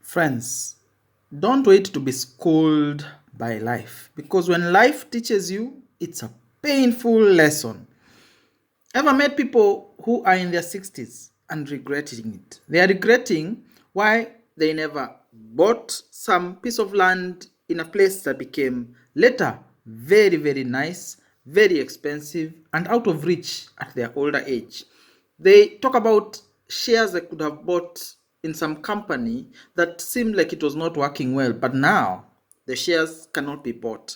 Friends, don't wait to be schooled by life, because when life teaches you, it's a painful lesson. Ever met people who are in their 60s and regretting it? They are regretting why they never bought some piece of land in a place that became later very, very nice, very expensive, and out of reach at their older age. They talk about shares they could have bought in some company that seemed like it was not working well, but now the shares cannot be bought.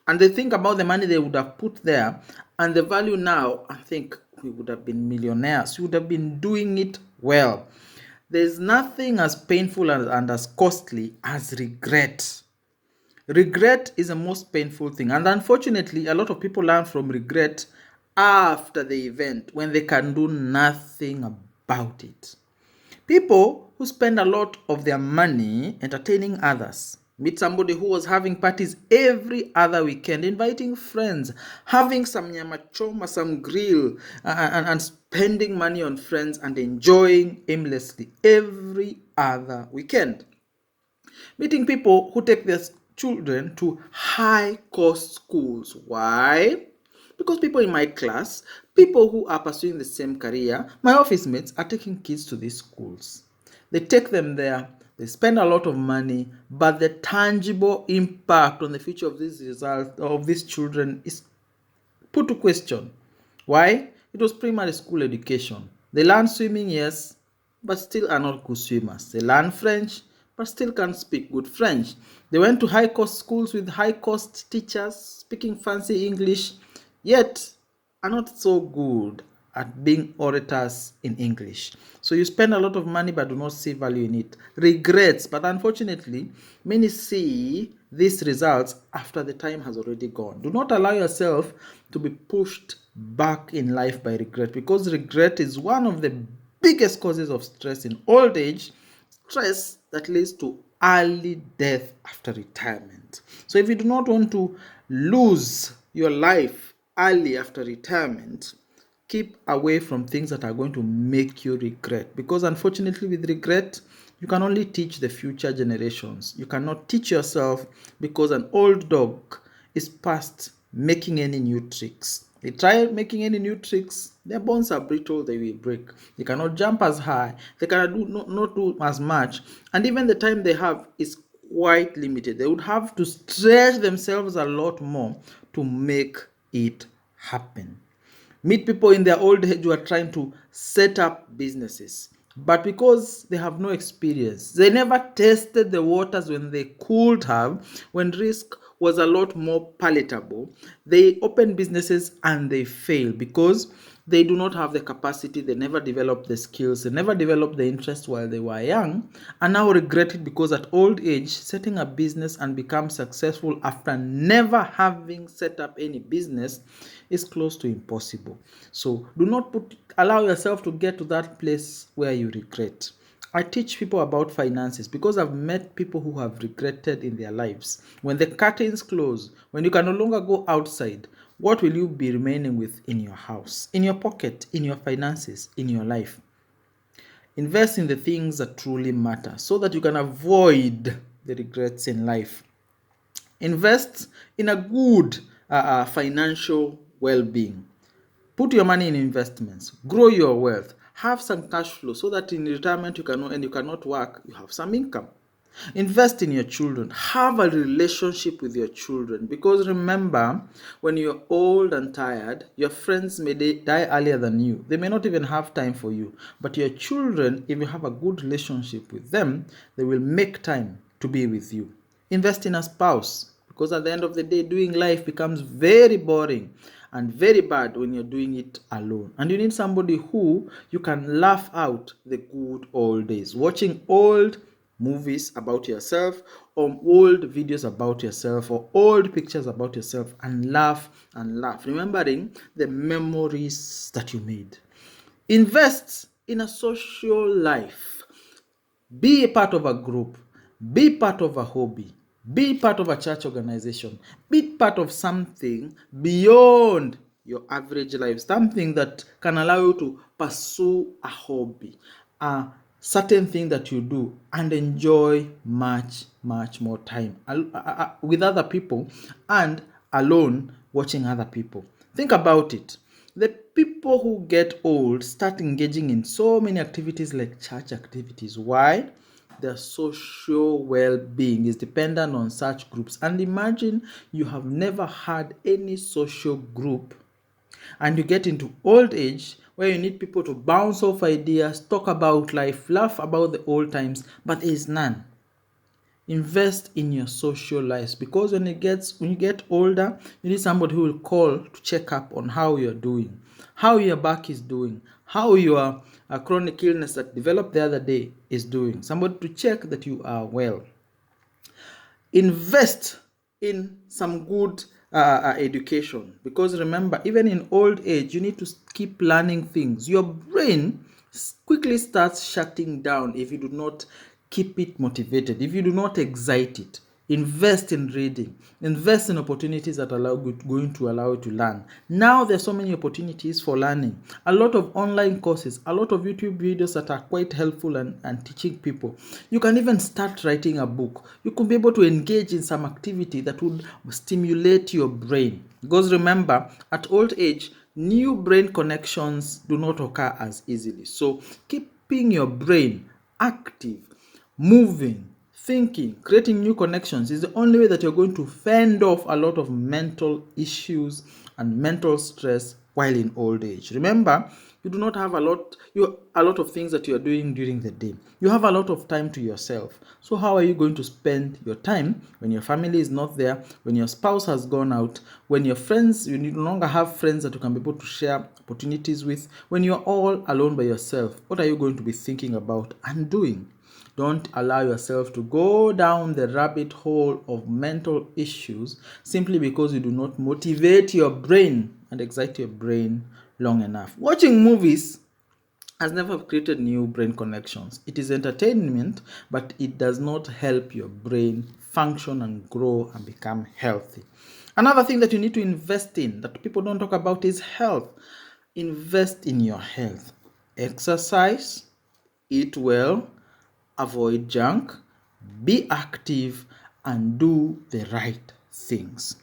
And they think about the money they would have put there and the value now, and think we would have been millionaires. We would have been doing it well. There's nothing as painful and as costly as regret. Regret is the most painful thing, and unfortunately, a lot of people learn from regret after the event when they can do nothing about it. People who spend a lot of their money entertaining others. Meet somebody who was having parties every other weekend, inviting friends, having some nyama choma, some grill, and spending money on friends and enjoying aimlessly every other weekend. Meeting people who take their children to high cost schools. Why? Because people in my class, people who are pursuing the same career, my office mates are taking kids to these schools. They take them there, they spend a lot of money, but the tangible impact on the future of these children is put to question. Why? It was primary school education. They learn swimming, yes, but still are not good swimmers. They learn French, but still can't speak good French. They went to high cost schools with high cost teachers speaking fancy English, yet are not so good at being orators in English. So you spend a lot of money but do not see value in it. Regrets, but unfortunately, many see these results after the time has already gone. Do not allow yourself to be pushed back in life by regret, because regret is one of the biggest causes of stress in old age, stress that leads to early death after retirement. So if you do not want to lose your life early after retirement, keep away from things that are going to make you regret, because unfortunately with regret you can only teach the future generations. You cannot teach yourself, because an old dog is past making any new tricks. They try making any new tricks, their bones are brittle, they will break. They cannot jump as high, they cannot do not do as much, and even the time they have is quite limited. They would have to stretch themselves a lot more to make it happen. Meet people in their old age who are trying to set up businesses, but because they have no experience, they never tested the waters when they could have, when risk was a lot more palatable, they open businesses and they fail because they do not have the capacity, they never developed the skills, they never developed the interest while they were young, and now regret it because at old age, setting a business and become successful after never having set up any business is close to impossible. So do not allow yourself to get to that place where you regret. I teach people about finances because I've met people who have regretted in their lives. When the curtains close, when you can no longer go outside, what will you be remaining with in your house, in your pocket, in your finances, in your life? Invest in the things that truly matter so that you can avoid the regrets in life. Invest in a good financial well being. Put your money in investments, grow your wealth, have some cash flow so that in retirement you cannot work, you have some income. Invest in your children, have a relationship with your children, because remember, when you're old and tired, your friends may die earlier than you. They may not even have time for you, but your children, if you have a good relationship with them, they will make time to be with you. Invest in a spouse, because at the end of the day, doing life becomes very boring and very bad when you're doing it alone. And you need somebody who you can laugh out the good old days, watching old movies about yourself, or old videos about yourself, or old pictures about yourself, and laugh, remembering the memories that you made. Invest in a social life. Be a part of a group, be part of a hobby, be part of a church organization, be part of something beyond your average life, something that can allow you to pursue a hobby, a certain thing that you do and enjoy much more time with other people and alone watching other people. Think about it. The people who get old start engaging in so many activities like church activities. Why? Their social well-being is dependent on such groups. And imagine you have never had any social group and you get into old age where you need people to bounce off ideas, talk about life, laugh about the old times, but there is none. Invest in your social lives, because when you get older, you need somebody who will call to check up on how you're doing, how your back is doing, how your chronic illness that developed the other day is doing, somebody to check that you are well. Invest in some good education, because remember, even in old age, you need to keep learning things. Your brain quickly starts shutting down if you do not keep it motivated, if you do not excite it. Invest in reading, invest in opportunities that going to allow you to learn. Now there's so many opportunities for learning, a lot of online courses, a lot of YouTube videos that are quite helpful and teaching people. You can even start writing a book. You could be able to engage in some activity that would stimulate your brain, because remember, at old age, new brain connections do not occur as easily. So keeping your brain active, moving, thinking, creating new connections is the only way that you're going to fend off a lot of mental issues and mental stress while in old age. Remember, you do not have a lot of things that you are doing during the day. You have a lot of time to yourself. So how are you going to spend your time when your family is not there, when your spouse has gone out, when your friends, you no longer have friends that you can be able to share opportunities with, when you're all alone by yourself? What are you going to be thinking about and doing? Don't allow yourself to go down the rabbit hole of mental issues simply because you do not motivate your brain and excite your brain long enough. Watching movies has never created new brain connections. It is entertainment, but it does not help your brain function and grow and become healthy. Another thing that you need to invest in that people don't talk about is health. Invest in your health. Exercise, eat well, avoid junk, be active, and do the right things.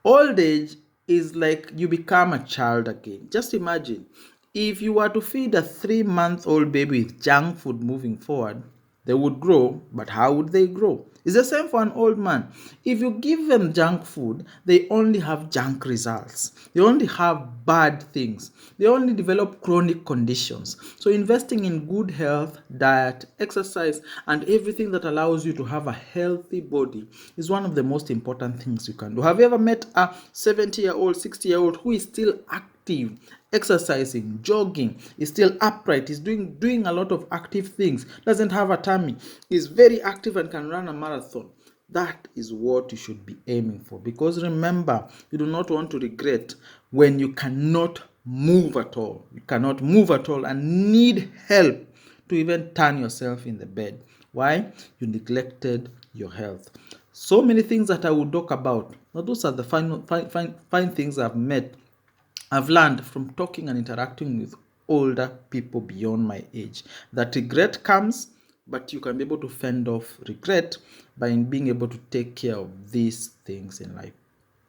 Old age is like you become a child again. Just imagine if you were to feed a 3-month-old baby with junk food moving forward, they would grow, but how would they grow? It's the same for an old man. If you give them junk food, they only have junk results. They only have bad things. They only develop chronic conditions. So investing in good health, diet, exercise, and everything that allows you to have a healthy body is one of the most important things you can do. Have you ever met a 70-year-old, 60-year-old who is still active, exercising, jogging, is still upright, is doing a lot of active things, doesn't have a tummy, is very active and can run a marathon? That is what you should be aiming for, because remember, you do not want to regret when you cannot move at all. You cannot move at all and need help to even turn yourself in the bed. Why? You neglected your health. So many things that I would talk about. Now, those are the fine things I've learned from talking and interacting with older people beyond my age. That regret comes, but you can be able to fend off regret by being able to take care of these things in life.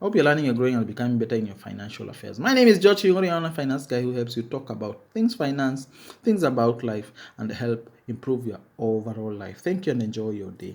I hope you're learning, you're growing, and becoming better in your financial affairs. My name is George Yuri. I'm a finance guy who helps you talk about things finance, things about life, and help improve your overall life. Thank you and enjoy your day.